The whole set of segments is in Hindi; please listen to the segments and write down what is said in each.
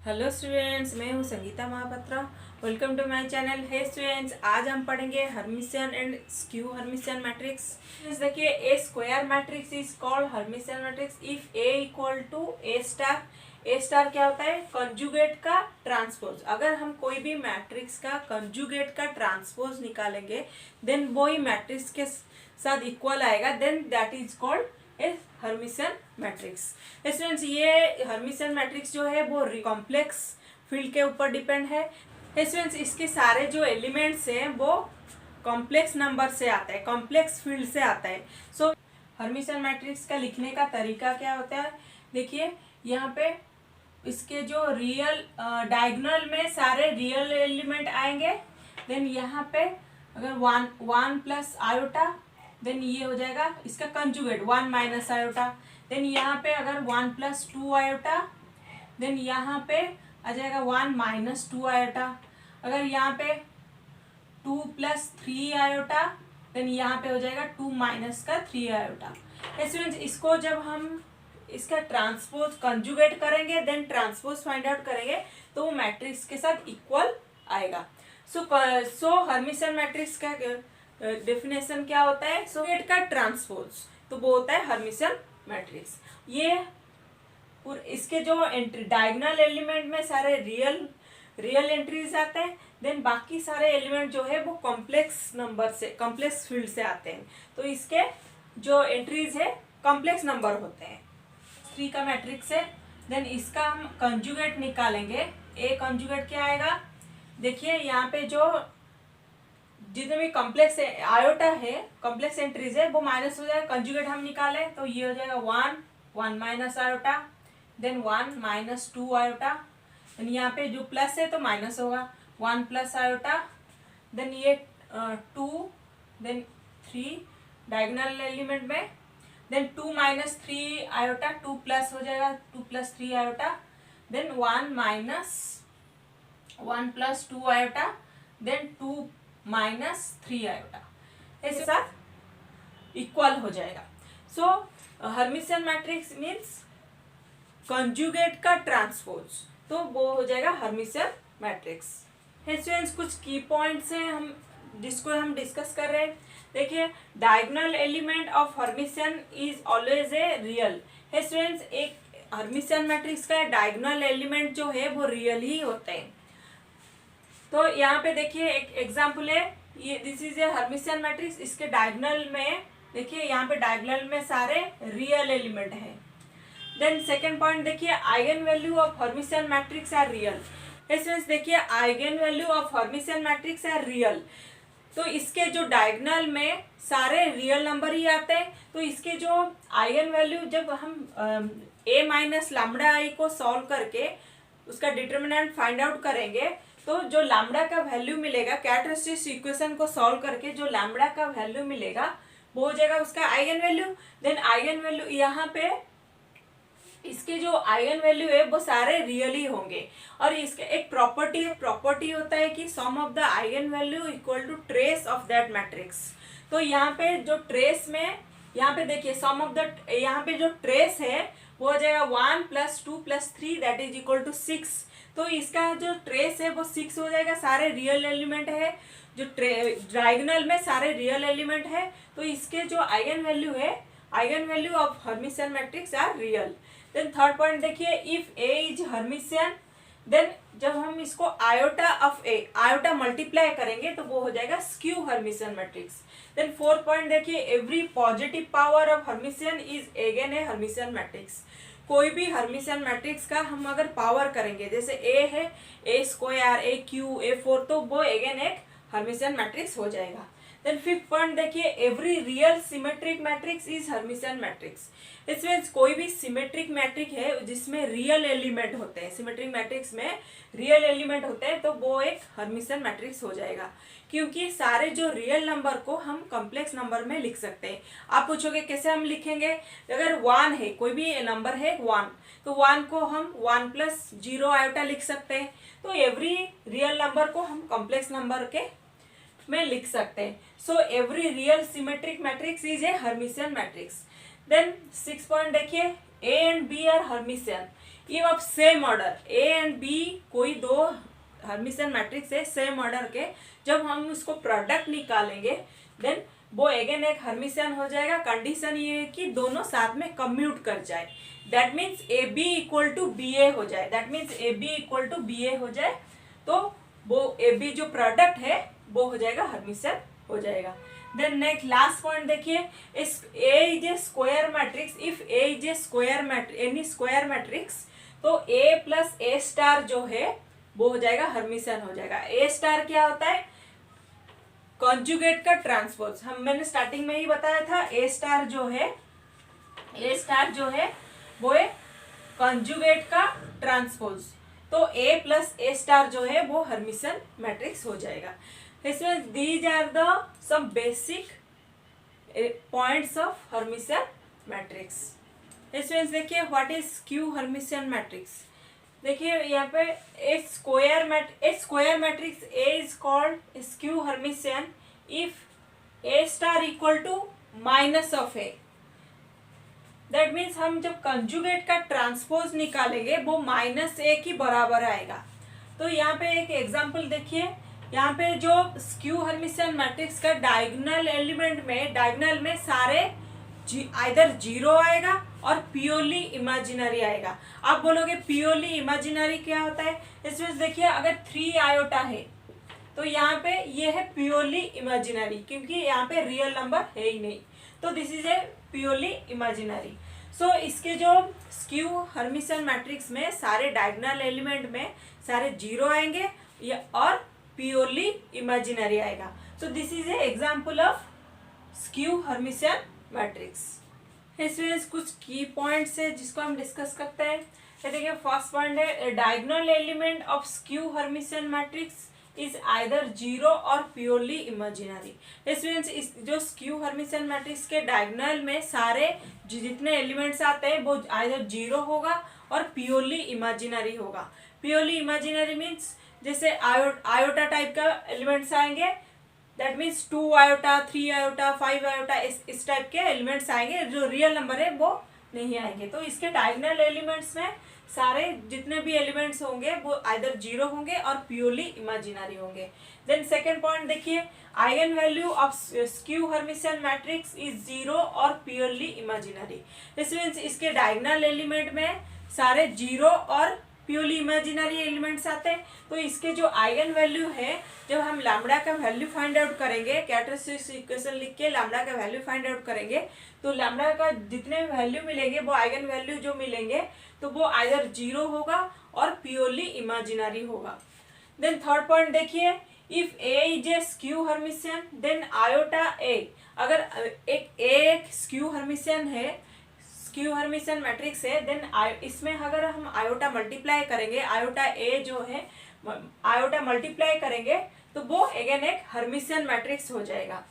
हेलो स्टूडेंट्स, मैं हूं Sangeeta Mahapatra. Welcome to my channel. Hey students, आज हम पढ़ेंगे Hermitian and skew Hermitian matrix. देखिए, a square matrix is called Hermitian matrix if A equal to A star. A star क्या होता है? कंजुगेट का ट्रांसपोज। अगर हम कोई भी मैट्रिक्स का कंजुगेट का ट्रांसपोज निकालेंगे देन वो ही मैट्रिक्स के साथ इक्वल आएगा, then that is called a Hermitian matrix. Students, ये हर्मिशियन मैट्रिक्स जो है वो कॉम्प्लेक्स फील्ड के ऊपर डिपेंड है। स्टूडेंट्स, इसके सारे जो एलिमेंट्स हैं वो कॉम्प्लेक्स नंबर से आता है, कॉम्प्लेक्स फील्ड से आता है। सो हर्मिशियन मैट्रिक्स का लिखने का तरीका क्या होता है? देखिए, यहाँ पे इसके जो रियल डायगोनल में सारे रियल एलिमेंट आएंगे। देन यहाँ पे अगर वन प्लस आयोटा, देन ये हो जाएगा इसका conjugate one minus iota. Then यहाँ पे अगर one plus two iota, then यहाँ पे आ जाएगा वन माइनस टू आयोटा। अगर यहाँ पे two plus three iota, then यहाँ पे हो जाएगा टू माइनस का थ्री आयोटा। स्टूडेंट्स, इसको जब हम इसका ट्रांसपोज कंजुगेट करेंगे, देन ट्रांसपोज फाइंड आउट करेंगे, तो वो मैट्रिक्स के साथ इक्वल आएगा। सो हर्मिशियन मैट्रिक्स का डेफिनेशन क्या होता है? सो गेट का ट्रांसपोज, तो वो होता है हर्मिशियन मैट्रिक्स। ये इसके जो डायगोनल एलिमेंट में सारे रियल एंट्रीज आते हैं, देन बाकी सारे एलिमेंट जो है वो कॉम्प्लेक्स नंबर से, कॉम्प्लेक्स फील्ड से आते हैं। तो इसके जो एंट्रीज है कॉम्प्लेक्स नंबर होते हैं। 3 का मैट्रिक्स है, देन इसका हम कंजुगेट निकालेंगे। ए कंजुगेट क्या आएगा? देखिए, यहाँ पे जो जितने भी कॉम्प्लेक्स आयोटा है, कॉम्प्लेक्स एंट्रीज है, वो माइनस हो जाएगा। कंजुगेट हम निकाले तो ये हो जाएगा one minus iota, then one minus two iota, then यहाँ पे जो प्लस है तो माइनस होगा, वन प्लस आयोटा, देन ये two, then three diagonal element में, then two minus three iota, two plus हो जाएगा, two plus three iota, then one plus two iota, then two minus three iota, इसके साथ इक्वल हो जाएगा। So Hermitian matrix means conjugate का ट्रांसपोज, तो वो हो जाएगा हर्मिशियन मैट्रिक्स। स्टूडेंट्स, कुछ की पॉइंट्स हैं जिसको हम डिस्कस कर रहे हैं। देखिए, diagonal element of Hermitian is always a real. Students, एक हर्मिशियन मैट्रिक्स का डायगोनल एलिमेंट जो है वो रियल ही होते हैं। तो यहाँ पे देखिए एक एग्जाम्पल है, ये this is a Hermitian matrix. इसके डायगोनल में देखिए, यहाँ पे डायगोनल में सारे रियल एलिमेंट हैं। देन सेकेंड पॉइंट देखिए, eigen value of Hermitian matrix are real. Students, देखिए eigen value of Hermitian matrix are real, तो इसके जो डायगोनल में सारे रियल नंबर ही आते हैं। तो इसके जो आइगन वैल्यू, जब हम ए माइनस लैम्डा आई को सॉल्व करके उसका डिटर्मिनेंट फाइंड आउट करेंगे, तो जो लैम्डा का वैल्यू मिलेगा, कैरेक्टरिस्टिक्स इक्वेशन को सॉल्व करके जो लैम्डा का वैल्यू मिलेगा वो हो जाएगा उसका eigenvalue. Then eigenvalue यहाँ पे इसके जो आइगन वैल्यू है वो सारे रियल ही होंगे। और इसका एक प्रॉपर्टी होता है कि sum of the eigen value equal to trace of that matrix. तो यहाँ पे जो ट्रेस में, यहाँ पे देखिए सम ऑफ द, यहाँ पे जो ट्रेस है वो हो जाएगा one plus two plus three that is equal to six. तो इसका जो ट्रेस है वो सिक्स हो जाएगा, सारे रियल एलिमेंट है, जो डायगोनल में सारे रियल एलिमेंट है। तो इसके जो आइगन वैल्यू है, eigen value of Hermitian matrix are real. Then third point देखिए, if A is Hermitian, then जब हम इसको iota of A, iota multiply करेंगे तो वो हो जाएगा skew Hermitian matrix. Then fourth point देखिए, every positive power of Hermitian is again a Hermitian matrix. कोई भी हर्मिशियन मैट्रिक्स का हम अगर पावर करेंगे, जैसे ए है, ए स्क्वायर, ए क्यू, ए फोर, तो वो अगेन एक हर्मिशियन मैट्रिक्स हो जाएगा। देन फिफ्थ पॉइंट देखिए, every real symmetric matrix is Hermitian matrix. इसमें कोई भी सिमेट्रिक मैट्रिक है जिसमें रियल एलिमेंट होते हैं, सिमेट्रिक मैट्रिक्स में रियल एलिमेंट होते हैं, तो वो एक हर्मिशियन मैट्रिक्स हो जाएगा, क्योंकि सारे जो रियल नंबर को हम कॉम्प्लेक्स नंबर में लिख सकते हैं। आप पूछोगे कैसे हम लिखेंगे? अगर वन है, कोई भी नंबर है वन, तो वन को हम वन प्लस जीरो आयोटा लिख सकते हैं। तो एवरी रियल नंबर को हम कॉम्प्लेक्स नंबर के में लिख सकते हैं। So every real symmetric matrix is a Hermitian matrix. Then 6 point देखिए, A and B are Hermitian. If of same order A and B, कोई दो हर्मिशियन मैट्रिक्स है सेम ऑर्डर के, जब हम उसको प्रोडक्ट निकालेंगे देन वो अगेन एक हर्मिशियन हो जाएगा। कंडीशन ये है कि दोनों साथ में कम्यूट कर जाए, that means A B equal to B A हो जाए, that means A B equal to B A हो जाए, तो वो ए बी जो प्रोडक्ट है वो हो जाएगा हर्मिशियन हो जाएगा। देन नेक्स्ट लास्ट पॉइंट देखिए, A is a square matrix, if A is a square any square matrix, तो ए प्लस ए स्टार जो है वो हो जाएगा हर्मिशियन हो जाएगा। ए स्टार क्या होता है? कॉन्जुगेट का ट्रांसपोज। मैंने स्टार्टिंग में ही बताया था, ए स्टार जो है वो है कॉन्जुगेट का ट्रांसपोज, तो ए प्लस ए स्टार जो है वो हर्मिशियन मैट्रिक्स हो जाएगा। इसमें these are the some basic points of Hermitian matrix. इसमें देखिए what is skew Hermitian matrix. देखिए यहाँ पे a square matrix A is called skew Hermitian if A star equal to minus of A, that means हम जब कंजुगेट का ट्रांसपोज निकालेंगे वो माइनस ए की बराबर आएगा। तो यहाँ पे एक एग्जांपल देखिए, यहाँ पे जो स्क्यू हर्मिशियन मैट्रिक्स का डायगोनल में सारे आइदर जीरो आएगा और प्योरली इमेजिनरी आएगा। आप बोलोगे प्योरली इमेजिनरी क्या होता है? इसमें देखिए अगर 3 आयोटा है तो यहाँ पे ये है प्योरली इमेजिनरी, क्योंकि यहाँ पे रियल नंबर है ही नहीं, तो this is a purely imaginary. So इसके जो स्क्यू हर्मिशियन मैट्रिक्स में सारे डायगोनल एलिमेंट में सारे जीरो आएंगे और प्योरली इमेजिनरी आएगा। So this is a example of skew Hermitian matrix. इसमें कुछ की पॉइंट्स है जिसको हम डिस्कस करते हैं। देखिए फर्स्ट पॉइंट है, diagonal element of skew Hermitian matrix is either zero और प्योरली इमेजिनरी। इसमें इस जो स्क्यू हर्मिशियन मैट्रिक्स के डायगोनल में सारे जितने एलिमेंट्स आते हैं वो आइदर जीरो होगा और प्योरली इमेजिनरी होगा। प्योरली इमेजिनरी मीन्स जैसे आयोटा टाइप का एलिमेंट्स आएंगे, that means 2 iota, 3 iota, 5 iota, इस टाइप के एलिमेंट्स आएंगे, जो रियल नंबर है वो नहीं आएंगे। तो इसके डायगोनल एलिमेंट्स में सारे जितने भी एलिमेंट्स होंगे वो आइदर जीरो होंगे और प्योरली इमेजिनरी होंगे। देन सेकेंड पॉइंट देखिए, eigen value of skew Hermitian matrix is zero और प्योरली इमेजिनरी। दिस मीन्स इसके डायगोनल एलिमेंट में सारे जीरो और प्योरली इमेजिनरी एलिमेंट्स आते हैं, तो इसके जो आइगन वैल्यू है, जब हम लैम्बडा का वैल्यू फाइंड आउट करेंगे, कैरेक्टरिस्टिक्स इक्वेशन लिख के लैम्बडा का वैल्यू फाइंड आउट करेंगे, तो लैम्बडा का जितने वैल्यू मिलेंगे वो आइगन वैल्यू जो मिलेंगे तो वो आइदर जीरो होगा और प्योरली इमेजिनरी होगा। देन थर्ड पॉइंट देखिए, if A is a skew Hermitian then iota A, अगर एक स्क्यू हर्मिशियन है, स्क्यू हर्मिशियन मैट्रिक्स है, देन इसमें अगर हम आयोटा मल्टीप्लाई करेंगे, आयोटा ए जो है आयोटा मल्टीप्लाई करेंगे तो वो अगेन एक हर्मिशियन मैट्रिक्स हो जाएगा।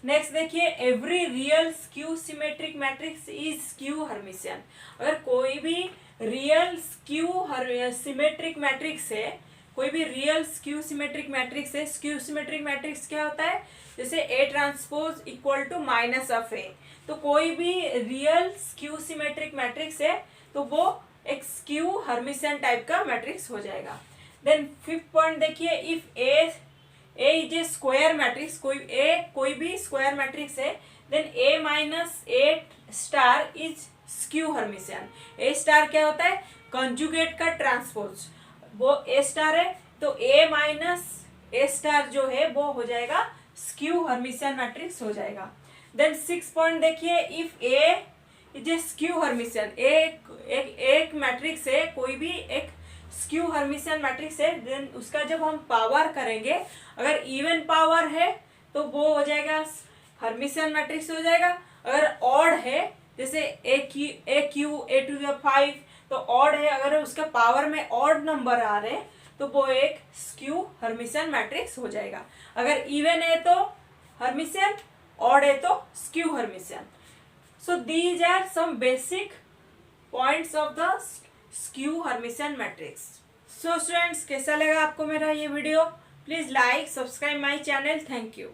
नेक्स्ट देखिए, every real skew symmetric matrix is skew Hermitian. अगर कोई भी रियल स्क्यू सिमेट्रिक मैट्रिक्स है, कोई भी रियल स्क्यू सिमेट्रिक मैट्रिक्स है, स्क्यू सिमेट्रिक मैट्रिक्स क्या होता है? जैसे A transpose equal to minus of A, तो कोई भी रियल स्क्यू सिमेट्रिक मैट्रिक्स है तो वो एक स्क्यू हर्मिशियन टाइप का मैट्रिक्स हो जाएगा। देन फिफ्थ पॉइंट देखिए, if A is a square matrix, कोई भी स्क्वायर मैट्रिक्स है, then A minus A star is skew Hermitian. A star क्या होता है? कंजुगेट का ट्रांसपोज, वो ए स्टार है तो ए माइनस ए स्टार जो है वो हो जाएगा स्क्यू हर्मिशियन मैट्रिक्स हो जाएगा। देन सिक्स पॉइंट देखिए, if A is a skew Hermitian, एक मैट्रिक्स है, कोई भी एक स्क्यू हर्मिशियन मैट्रिक्स है, देन उसका जब हम पावर करेंगे, अगर इवन पावर है तो वो हो जाएगा हर्मिशियन मैट्रिक्स हो जाएगा। अगर ऑड है, जैसे ए क्यू ए टू द 5, तो ऑड है, अगर उसका पावर में ऑड नंबर आ रहे तो वो एक स्क्यू हर्मिशियन मैट्रिक्स हो जाएगा। अगर इवन है तो हर्मिशियन, ऑड है तो skew Hermitian. So these are some basic points of the skew Hermitian matrix. So students, कैसा लगा आपको मेरा ये video? Please like subscribe my channel. Thank you.